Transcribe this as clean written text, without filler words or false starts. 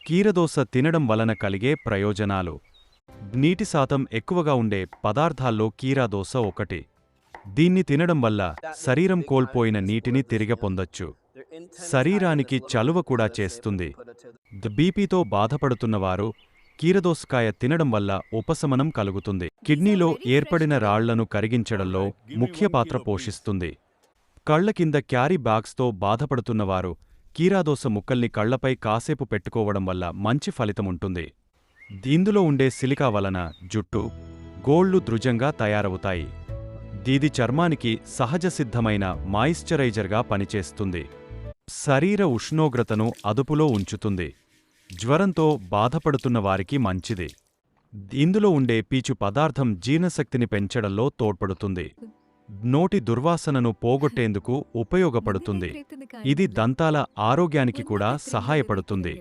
కీరదోస తినడం వలన కలిగే ప్రయోజనాలు. నీటి శాతం ఎక్కువగా ఉండే పదార్థాల్లో కీరదోస ఒకటి. దీన్ని తినడం వల్ల శరీరం కోల్పోయిన నీటిని తిరిగి పొందొచ్చు. శరీరానికి చలువ కూడా చేస్తుంది. బీపీతో బాధపడుతున్నవారు కీరదోసకాయ తినడం వల్ల ఉపశమనం కలుగుతుంది. కిడ్నీలో ఏర్పడిన రాళ్లను కరిగించడంలో ముఖ్య పాత్ర పోషిస్తుంది. కళ్ల కింద క్యారీ బ్యాగ్స్తో బాధపడుతున్నవారు కీరదోస ముక్కల్ని కళ్లపై కాసేపు పెట్టుకోవడం వల్ల మంచి ఫలితముంటుంది. ఇందులో ఉండే సిలికా వలన జుట్టు, గోళ్లు దృఢంగా తయారవుతాయి. దీది చర్మానికి సహజసిద్ధమైన మాయిశ్చరైజర్గా పనిచేస్తుంది. శరీర ఉష్ణోగ్రతను అదుపులో ఉంచుతుంది. జ్వరంతో బాధపడుతున్న వారికి మంచిది. ఇందులో ఉండే పీచు పదార్థం జీర్ణశక్తిని పెంచడంలో తోడ్పడుతుంది. నోటి దుర్వాసనను పోగొట్టేందుకు ఉపయోగపడుతుంది. ఇది దంతాల ఆరోగ్యానికి కూడా సహాయపడుతుంది.